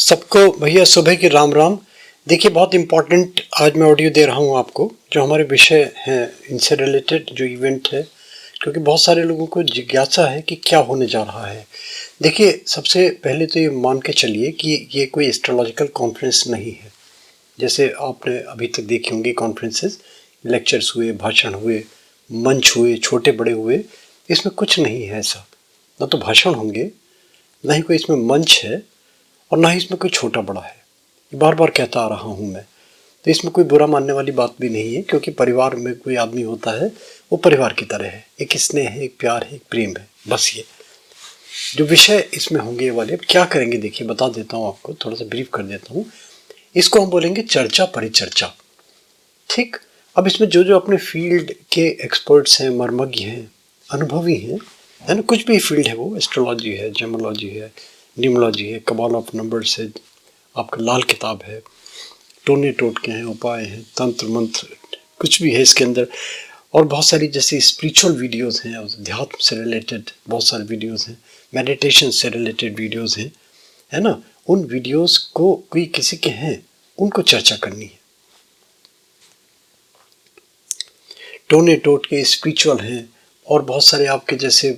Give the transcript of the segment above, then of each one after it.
सबको भैया सुबह की राम राम। देखिए, बहुत इम्पोर्टेंट आज मैं ऑडियो दे रहा हूँ आपको, जो हमारे विषय हैं इनसे रिलेटेड जो इवेंट है, क्योंकि बहुत सारे लोगों को जिज्ञासा है कि क्या होने जा रहा है। देखिए, सबसे पहले तो ये मान के चलिए कि ये कोई एस्ट्रोलॉजिकल कॉन्फ्रेंस नहीं है। जैसे आपने अभी तक देखी होंगी कॉन्फ्रेंसेस, लेक्चर्स हुए, भाषण हुए, मंच हुए, छोटे बड़े हुए। इसमें कुछ नहीं है ऐसा, ना तो भाषण होंगे, ना ही कोई इसमें मंच है, और ना ही इसमें कोई छोटा बड़ा है। बार बार कहता आ रहा हूँ मैं। तो इसमें कोई बुरा मानने वाली बात भी नहीं है, क्योंकि परिवार में कोई आदमी होता है वो परिवार की तरह है, एक स्नेह है, एक प्यार है, एक प्रेम है। बस ये जो विषय इसमें होंगे ये वाले, अब क्या करेंगे देखिए, बता देता हूँ आपको, थोड़ा सा ब्रीफ कर देता हूँ। इसको हम बोलेंगे चर्चा परिचर्चा। ठीक। अब इसमें जो जो अपने फील्ड के एक्सपर्ट्स हैं, मर्मज्ञ हैं, अनुभवी हैं, है ना, कुछ भी फील्ड है, वो एस्ट्रोलॉजी है, जेमोलॉजी है, न्यूमोलॉजी है, कबाल ऑफ नंबर्स है, आपका लाल किताब है, टोने टोटके हैं, उपाय हैं, तंत्र मंत्र, कुछ भी है इसके अंदर। और बहुत सारी जैसे स्पिरिचुअल वीडियोस हैं, अध्यात्म से रिलेटेड बहुत सारे वीडियोस हैं, मेडिटेशन से रिलेटेड वीडियोस हैं, है ना। उन वीडियोस को कोई किसी के हैं, उनको चर्चा करनी है। टोने टोटके स्पिरिचुअल हैं, और बहुत सारे आपके जैसे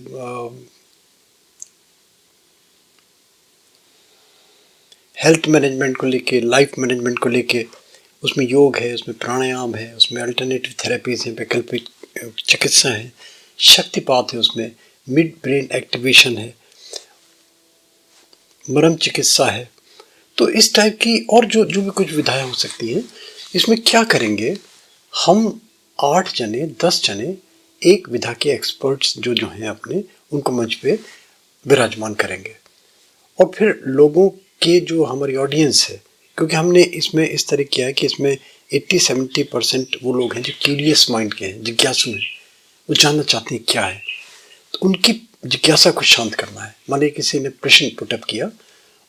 हेल्थ मैनेजमेंट को लेके, लाइफ मैनेजमेंट को लेके, उसमें योग है, उसमें प्राणायाम है, उसमें अल्टरनेटिव थेरेपीज हैं, वैकल्पिक चिकित्सा है, शक्तिपात है, उसमें मिड ब्रेन एक्टिवेशन है, मरम चिकित्सा है। तो इस टाइप की और जो जो भी कुछ विधाएं हो सकती हैं, इसमें क्या करेंगे हम, 8 जने 10 जने एक विधा के एक्सपर्ट्स जो जो हैं अपने, उनको मंच पे विराजमान करेंगे। और फिर लोगों के जो हमारी ऑडियंस है, क्योंकि हमने इसमें इस तरह किया है कि इसमें 80-70% वो लोग हैं जो क्यूरियस माइंड के हैं, जिज्ञासु हैं, वो जानना चाहते हैं क्या है, तो उनकी जिज्ञासा को शांत करना है। मान लीजिए किसी ने प्रश्न पुटअप किया,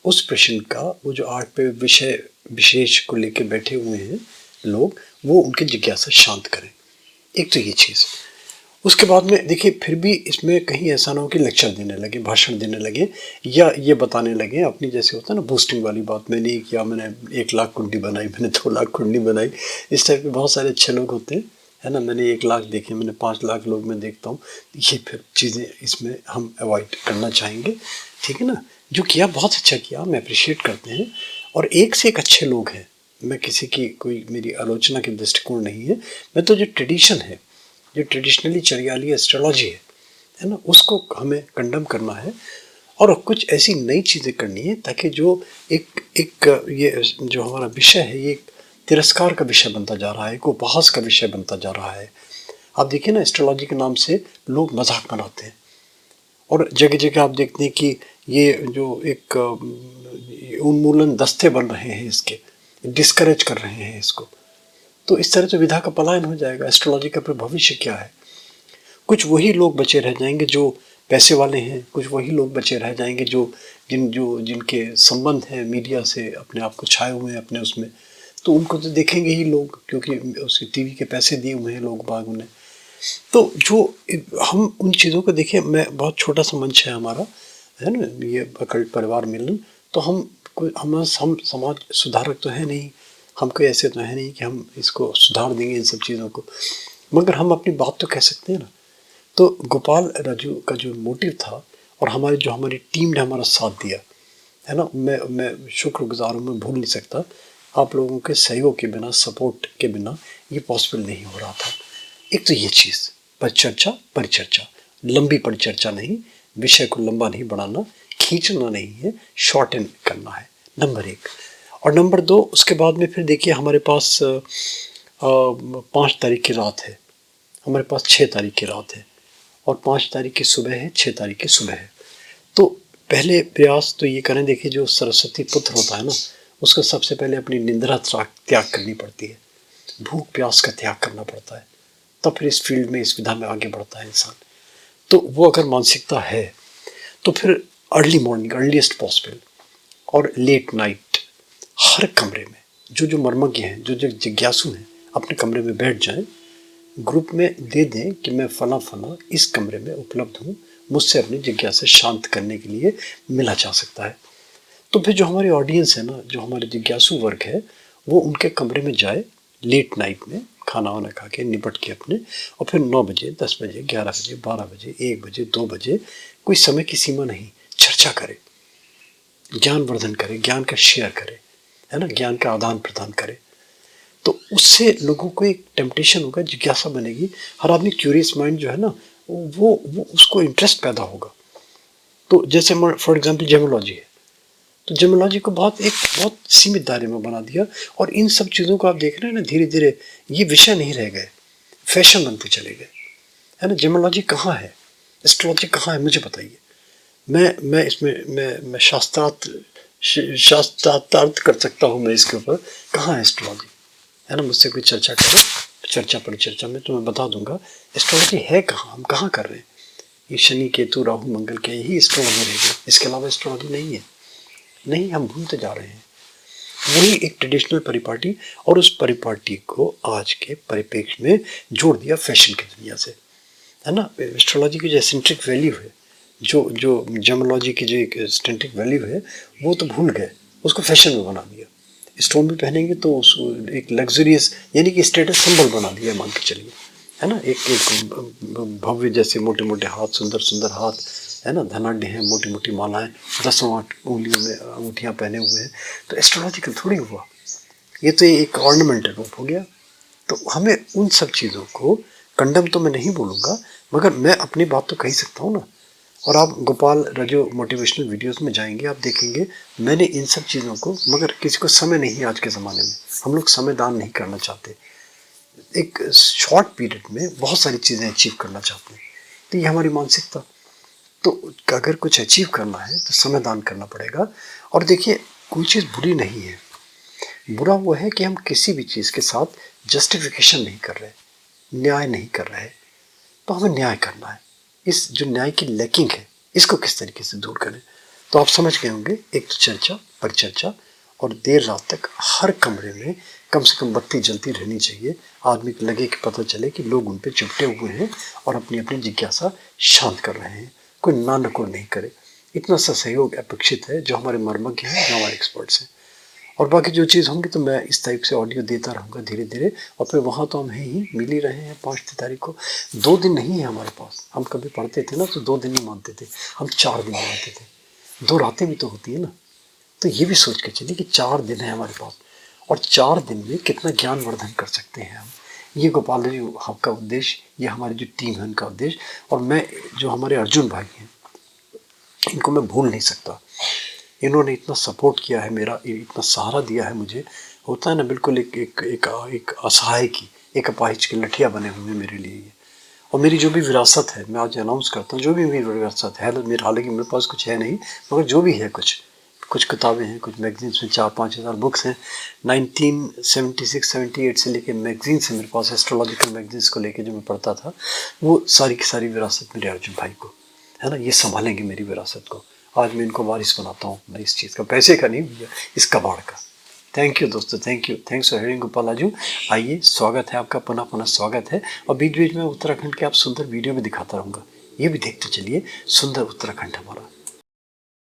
उस प्रश्न का वो जो 8 पे विषय विशेष को लेकर बैठे हुए हैं लोग, वो उनकी जिज्ञासा शांत करें। एक तो ये चीज़। उसके बाद में देखिए, फिर भी इसमें कहीं ऐसा ना हो कि लेक्चर देने लगे, भाषण देने लगे, या ये बताने लगे अपनी, जैसे होता है ना बूस्टिंग वाली बात, मैंने ये किया, मैंने 1 लाख कुंडली बनाई, मैंने 2 लाख कुंडली बनाई। इस टाइप के बहुत सारे अच्छे लोग होते हैं, है ना, मैंने 1 लाख देखे, मैंने 5 लाख लोग मैं देखता हूँ। ये फिर चीज़ें इसमें हम अवॉइड करना चाहेंगे, ठीक है ना। जो किया बहुत अच्छा किया, हम अप्रिशिएट करते हैं, और एक से एक अच्छे लोग हैं। मैं किसी की कोई मेरी आलोचना के दृष्टिकोण नहीं है, मैं तो जो ट्रेडिशन है, जो ट्रेडिशनली चली आ रही एस्ट्रोलॉजी है ना, उसको हमें कंडम करना है, और कुछ ऐसी नई चीज़ें करनी है, ताकि जो एक एक ये जो हमारा विषय है, ये तिरस्कार का विषय बनता जा रहा है, एक उपहास का विषय बनता जा रहा है। आप देखिए ना, एस्ट्रोलॉजी के नाम से लोग मजाक बनाते हैं, और जगह जगह आप देखते हैं कि ये जो एक उन्मूलन दस्ते बन रहे हैं, इसके डिस्करेज कर रहे हैं इसको। तो इस तरह से विधा का पलायन हो जाएगा। एस्ट्रोलॉजी का फिर भविष्य क्या है? कुछ वही लोग बचे रह जाएंगे जो पैसे वाले हैं, कुछ वही लोग बचे रह जाएंगे जो जिनके संबंध हैं मीडिया से, अपने आप को छाए हुए हैं अपने उसमें, तो उनको तो देखेंगे ही लोग, क्योंकि उसके टीवी के पैसे दिए हुए हैं लोग बाग उन्हें। तो जो हम उन चीज़ों को देखें, मैं बहुत छोटा सा मंच है हमारा, है ना, ये अकल्ट परिवार मिलन। तो हम समाज सुधारक तो है नहीं, हम कोई ऐसे तो है नहीं कि हम इसको सुधार देंगे इन सब चीज़ों को, मगर हम अपनी बात तो कह सकते हैं ना। तो गोपाल राजू का जो मोटिव था, और हमारी टीम ने हमारा साथ दिया, है ना, मैं शुक्रगुजार हूँ, मैं भूल नहीं सकता। आप लोगों के सहयोग के बिना, सपोर्ट के बिना ये पॉसिबल नहीं हो रहा था। एक तो ये चीज़, परिचर्चा परिचर्चा, लंबी परिचर्चा नहीं, विषय को लंबा नहीं बढ़ाना, खींचना नहीं है, शॉर्ट एंड करना है, नंबर 1। और नंबर 2, उसके बाद में फिर देखिए, हमारे पास 5 तारीख की रात है, हमारे पास 6 तारीख की रात है, और 5 तारीख की सुबह है, 6 तारीख की सुबह है। तो पहले प्रयास तो ये करें, देखिए जो सरस्वती पुत्र होता है ना, उसको सबसे पहले अपनी निंद्रा त्याग करनी पड़ती है, भूख प्यास का त्याग करना पड़ता है, तब फिर इस फील्ड में, इस विधा में आगे बढ़ता है इंसान। तो वो अगर मानसिकता है, तो फिर अर्ली मॉर्निंग, अर्लीस्ट पॉसिबल, और लेट नाइट, हर कमरे में जो जो मर्मज्ञ हैं, जो जो जिज्ञासु हैं, अपने कमरे में बैठ जाएं, ग्रुप में दे दें कि मैं फला फला इस कमरे में उपलब्ध हूँ, मुझसे अपनी जिज्ञासा शांत करने के लिए मिला जा सकता है। तो फिर जो हमारी ऑडियंस है ना, जो हमारे जिज्ञासु वर्ग है, वो उनके कमरे में जाए लेट नाइट में, खाना वाना खा के निपट के अपने, और फिर 9 बजे, 10 बजे, 11 बजे, 12 बजे, 1 बजे, 2 बजे, कोई समय की सीमा नहीं, चर्चा करे, ज्ञान वर्धन करे, ज्ञान का शेयर करे, है ना, ज्ञान का आदान प्रदान करे। तो उससे लोगों को एक टेम्पटेशन होगा, जिज्ञासा बनेगी, हर आदमी क्यूरियस माइंड जो है ना, वो उसको इंटरेस्ट पैदा होगा। तो जैसे फॉर एग्जांपल जेमोलॉजी है, तो जेमोलॉजी को बहुत सीमित दायरे में बना दिया, और इन सब चीज़ों को आप देख रहे हैं ना, धीरे धीरे ये विषय नहीं रह गए, फैशन बनते चले गए, है ना। जेमोलॉजी कहाँ है, एस्ट्रोलॉजी कहाँ है, मुझे बताइए। मैं इसमें मैं शास्त्रार्थ कर सकता हूँ मैं इसके ऊपर, कहाँ है एस्ट्रोलॉजी, है ना। मुझसे कोई चर्चा करे, चर्चा परिचर्चा में, तो मैं बता दूंगा एस्ट्रोलॉजी है कहाँ, हम कहाँ कर रहे हैं। ये शनि केतु राहु मंगल के यही एस्ट्रोलॉजी रहेगी, इसके अलावा एस्ट्रोलॉजी नहीं है। नहीं, हम भूलते जा रहे हैं। वही एक ट्रेडिशनल परिपाटी, और उस परिपाटी को आज के परिप्रेक्ष्य में जोड़ दिया फैशन की दुनिया से, है ना। एस्ट्रोलॉजी की जो एसेंट्रिक वैल्यू है, जो जेमोलॉजी की जो एक एसेंट्रिक वैल्यू है, वो तो भूल गए, उसको फैशन में बना दिया। स्टोन भी पहनेंगे तो एक लग्जरियस, यानी कि स्टेटस सिंबल बना दिया, मान के चलिए, है ना। एक भव्य जैसे मोटे मोटे हाथ, सुंदर सुंदर हाथ, है ना, धनाढ़ हैं, मोटी मोटी मालाएं, 10 उंगलियों में अंगूठियाँ पहने हुए हैं, तो एस्ट्रोलॉजिकल थोड़ी हुआ, ये तो एक ऑर्नामेंटल रूप हो गया। तो हमें उन सब चीज़ों को कंडम तो मैं नहीं बोलूँगा, मगर मैं अपनी बात तो कही सकता हूँ ना। और आप गोपाल रजो मोटिवेशनल वीडियोस में जाएंगे, आप देखेंगे मैंने इन सब चीज़ों को, मगर किसी को समय नहीं है आज के ज़माने में, हम लोग समय दान नहीं करना चाहते, एक शॉर्ट पीरियड में बहुत सारी चीज़ें अचीव करना चाहते हैं, तो ये हमारी मानसिकता। तो अगर कुछ अचीव करना है तो समय दान करना पड़ेगा। और देखिए, कोई चीज़ बुरी नहीं है, बुरा वो है कि हम किसी भी चीज़ के साथ जस्टिफिकेशन नहीं कर रहे, न्याय नहीं कर रहे। तो हमें न्याय करना है, इस जो न्याय की लैकिंग है, इसको किस तरीके से दूर करें। तो आप समझ गए होंगे, एक तो चर्चा परिचर्चा, और देर रात तक हर कमरे में कम से कम बत्ती जलती रहनी चाहिए, आदमी को लगे कि पता चले कि लोग उन पर चिपटे हुए हैं और अपनी अपनी जिज्ञासा शांत कर रहे हैं, कोई ना नकुर नहीं करे। इतना सा सहयोग अपेक्षित है, जो हमारे मर्मज्ञ हैं, जो हमारे एक्सपर्ट्स हैं। और बाकी जो चीज़ होंगी तो मैं इस टाइप से ऑडियो देता रहूँगा धीरे धीरे। और फिर वहाँ तो हम हैं ही, मिल ही रहे हैं 5 तारीख को। 2 दिन नहीं है हमारे पास, हम कभी पढ़ते थे ना तो 2 दिन ही मानते थे, हम 4 दिन मानते थे। 2 रातें भी तो होती है ना, तो ये भी सोच के चलिए कि 4 दिन है हमारे पास, और 4 दिन में कितना ज्ञान वर्धन कर सकते हैं हम। ये गोपाल जी आपका उद्देश्य, ये हमारी जो टीम है उनका उद्देश्य। और मैं, जो हमारे अर्जुन भाई हैं, इनको मैं भूल नहीं सकता। इन्होंने इतना सपोर्ट किया है मेरा, इतना सहारा दिया है मुझे। होता है ना, बिल्कुल एक असहाय की, एक अपाहिज की लठिया बने हुए मेरे लिए ये। और मेरी जो भी विरासत है, मैं आज अनाउंस करता हूँ, जो भी मेरी विरासत है, मेरे हालांकि मेरे पास कुछ है नहीं, मगर जो भी है, कुछ किताबें हैं, कुछ मैगजीन्स में 4-5 हज़ार बुक्स हैं। 1976-78 से लेके मैगजीन्स है मेरे पास, एस्ट्रोलॉजिकल मैगजीन्स को लेके जो मैं पढ़ता था, वो सारी की सारी विरासत मेरे अर्जुन भाई को, है ना। ये संभालेंगे मेरी विरासत को। आज मैं इनको वारिस बनाता हूँ, मैं इस चीज़ का, पैसे का नहीं भैया, इस कबाड़ का। थैंक यू दोस्तों, thank you, thanks for hearing Gopal Raju. आइए, स्वागत है आपका, पुनः पुनः स्वागत है। और बीच बीच में उत्तराखंड के आप सुंदर वीडियो भी दिखाता रहूँगा, ये भी देखते चलिए, सुंदर उत्तराखंड हमारा।